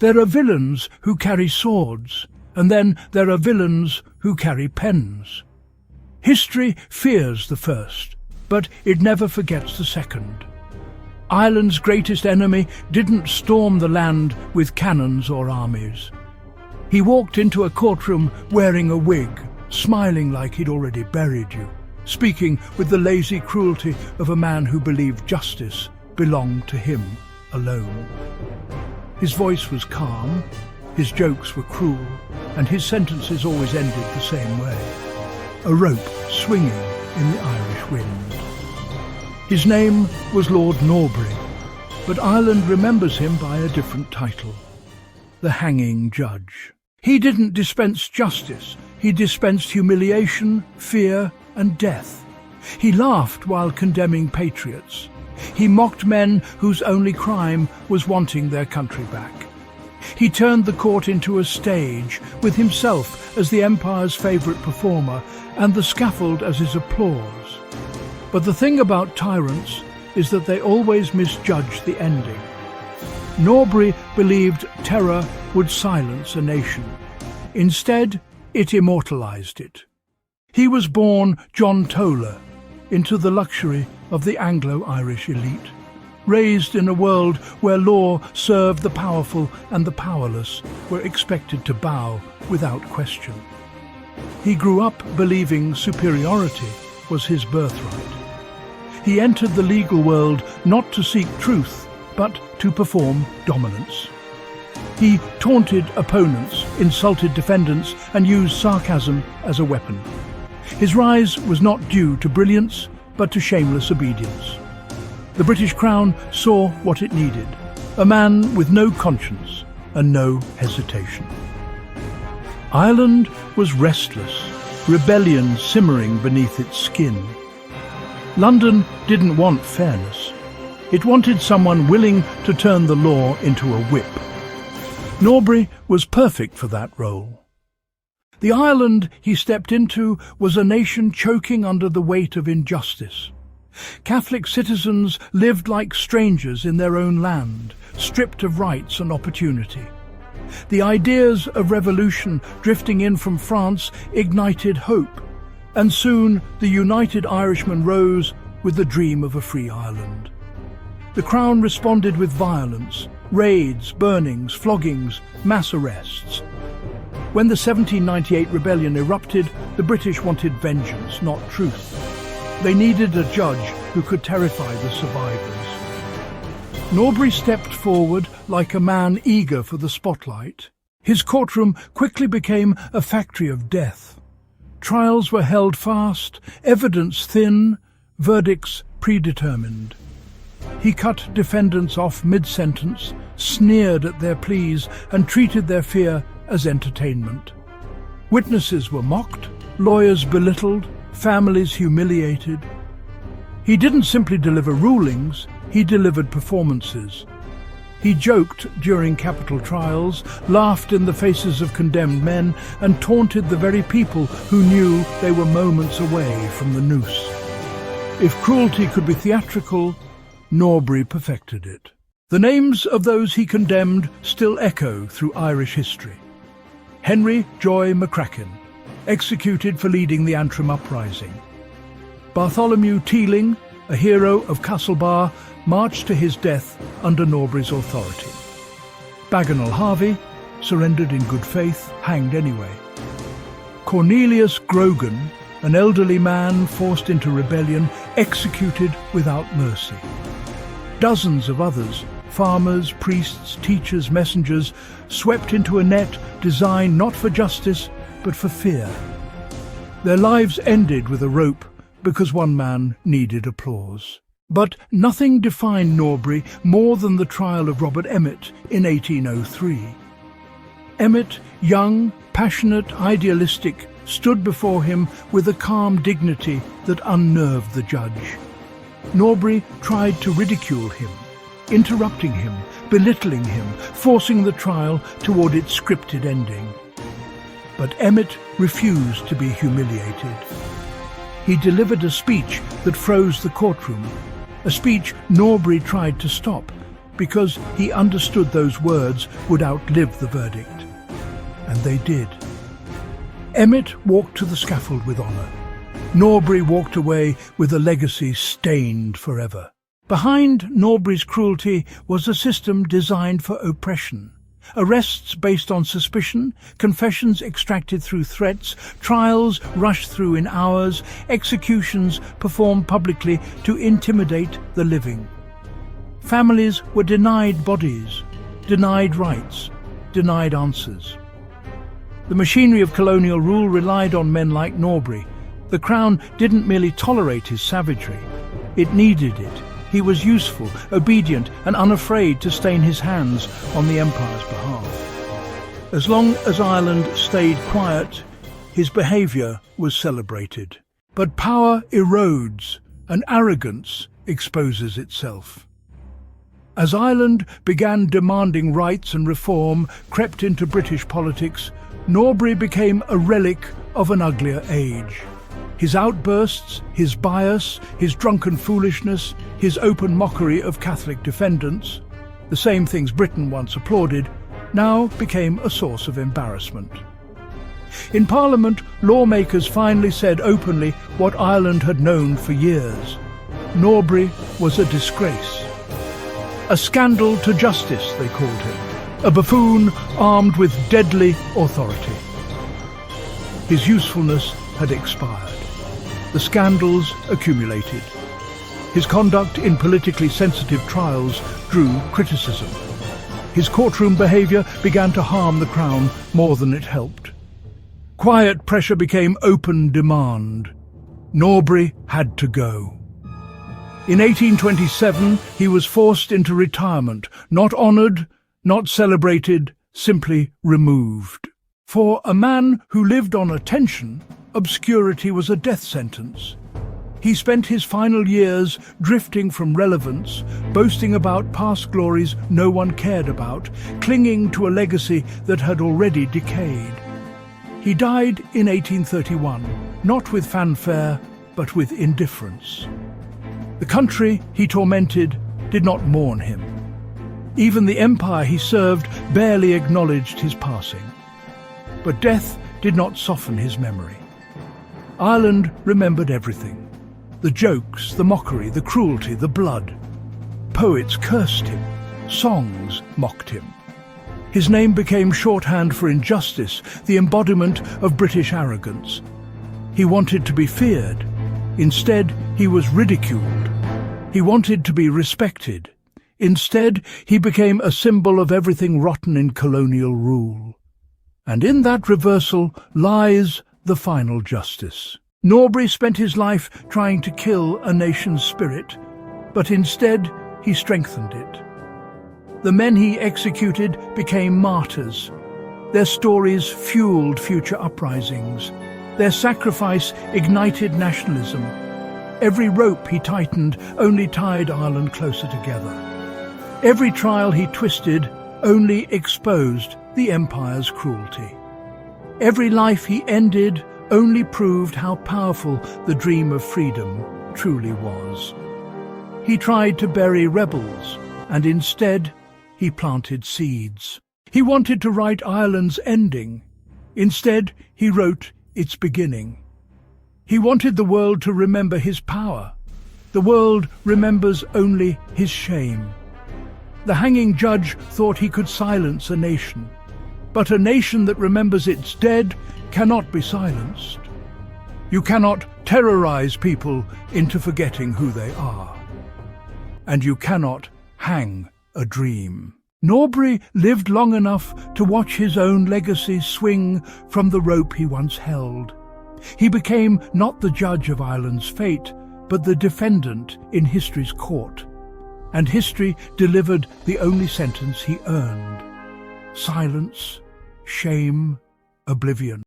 There are villains who carry swords, and then there are villains who carry pens. History fears the first, but it never forgets the second. Ireland's greatest enemy didn't storm the land with cannons or armies. He walked into a courtroom wearing a wig, smiling like he'd already buried you, speaking with the lazy cruelty of a man who believed justice belonged to him alone. His voice was calm, his jokes were cruel, and his sentences always ended the same way: a rope swinging in the Irish wind. His name was Lord Norbury, but Ireland remembers him by a different title: the hanging judge. He didn't dispense justice, he dispensed humiliation, fear, and death. He laughed while condemning patriots. He mocked men whose only crime was wanting their country back. He turned the court into a stage, with himself as the empire's favourite performer and the scaffold as his applause. But the thing about tyrants is that they always misjudge the ending. Norbury believed terror would silence a nation. Instead, it immortalised it. He was born John Toler into the luxury of the Anglo-Irish elite, raised in a world where law served the powerful and the powerless were expected to bow without question. He grew up believing superiority was his birthright. He entered the legal world not to seek truth, but to perform dominance. He taunted opponents, insulted defendants, and used sarcasm as a weapon. His rise was not due to brilliance, but to shameless obedience. The British Crown saw what it needed: a man with no conscience and no hesitation. Ireland was restless, rebellion simmering beneath its skin. London didn't want fairness. It wanted someone willing to turn the law into a whip. Norbury was perfect for that role. The Ireland he stepped into was a nation choking under the weight of injustice. Catholic citizens lived like strangers in their own land, stripped of rights and opportunity. The ideas of revolution drifting in from France ignited hope, and soon the united Irishmen rose with the dream of a free Ireland. The Crown responded with violence: raids, burnings, floggings, mass arrests. When the 1798 rebellion erupted, the British wanted vengeance, not truth. They needed a judge who could terrify the survivors. Norbury stepped forward like a man eager for the spotlight. His courtroom quickly became a factory of death. Trials were held fast, evidence thin, verdicts predetermined. He cut defendants off mid-sentence, sneered at their pleas, and treated their fear as entertainment. Witnesses were mocked, lawyers belittled, families humiliated. He didn't simply deliver rulings, he delivered performances. He joked during capital trials, laughed in the faces of condemned men, and taunted the very people who knew they were moments away from the noose. If cruelty could be theatrical, Norbury perfected it. The names of those he condemned still echo through Irish history. Henry Joy McCracken, executed for leading the Antrim Uprising. Bartholomew Teeling, a hero of Castlebar, marched to his death under Norbury's authority. Bagenal Harvey, surrendered in good faith, hanged anyway. Cornelius Grogan, an elderly man forced into rebellion, executed without mercy. Dozens of others, farmers, priests, teachers, messengers, swept into a net designed not for justice, but for fear. Their lives ended with a rope because one man needed applause. But nothing defined Norbury more than the trial of Robert Emmet in 1803. Emmet, young, passionate, idealistic, stood before him with a calm dignity that unnerved the judge. Norbury tried to ridicule him, interrupting him, belittling him, forcing the trial toward its scripted ending. But Emmet refused to be humiliated. He delivered a speech that froze the courtroom, a speech Norbury tried to stop, because he understood those words would outlive the verdict. And they did. Emmet walked to the scaffold with honour. Norbury walked away with a legacy stained forever. Behind Norbury's cruelty was a system designed for oppression. Arrests based on suspicion, confessions extracted through threats, trials rushed through in hours, executions performed publicly to intimidate the living. Families were denied bodies, denied rights, denied answers. The machinery of colonial rule relied on men like Norbury. The Crown didn't merely tolerate his savagery, it needed it. He was useful, obedient, and unafraid to stain his hands on the Empire's behalf. As long as Ireland stayed quiet, his behaviour was celebrated. But power erodes, and arrogance exposes itself. As Ireland began demanding rights and reform crept into British politics, Norbury became a relic of an uglier age. His outbursts, his bias, his drunken foolishness, his open mockery of Catholic defendants, the same things Britain once applauded, now became a source of embarrassment. In Parliament, lawmakers finally said openly what Ireland had known for years. Norbury was a disgrace. A scandal to justice, they called him. A buffoon armed with deadly authority. His usefulness had expired. The scandals accumulated. His conduct in politically sensitive trials drew criticism. His courtroom behaviour began to harm the Crown more than it helped. Quiet pressure became open demand. Norbury had to go. In 1827, he was forced into retirement, not honoured, not celebrated, simply removed. For a man who lived on attention, obscurity was a death sentence. He spent his final years drifting from relevance, boasting about past glories no one cared about, clinging to a legacy that had already decayed. He died in 1831, not with fanfare, but with indifference. The country he tormented did not mourn him. Even the empire he served barely acknowledged his passing. But death did not soften his memory. Ireland remembered everything. The jokes, the mockery, the cruelty, the blood. Poets cursed him. Songs mocked him. His name became shorthand for injustice, the embodiment of British arrogance. He wanted to be feared. Instead, he was ridiculed. He wanted to be respected. Instead, he became a symbol of everything rotten in colonial rule. And in that reversal lies the final justice. Norbury spent his life trying to kill a nation's spirit, but instead he strengthened it. The men he executed became martyrs. Their stories fueled future uprisings. Their sacrifice ignited nationalism. Every rope he tightened only tied Ireland closer together. Every trial he twisted only exposed the Empire's cruelty. Every life he ended only proved how powerful the dream of freedom truly was. He tried to bury rebels, and instead he planted seeds. He wanted to write Ireland's ending. Instead, he wrote its beginning. He wanted the world to remember his power. The world remembers only his shame. The hanging judge thought he could silence a nation. But a nation that remembers its dead cannot be silenced. You cannot terrorize people into forgetting who they are. And you cannot hang a dream. Norbury lived long enough to watch his own legacy swing from the rope he once held. He became not the judge of Ireland's fate, but the defendant in history's court. And history delivered the only sentence he earned: silence, shame, oblivion.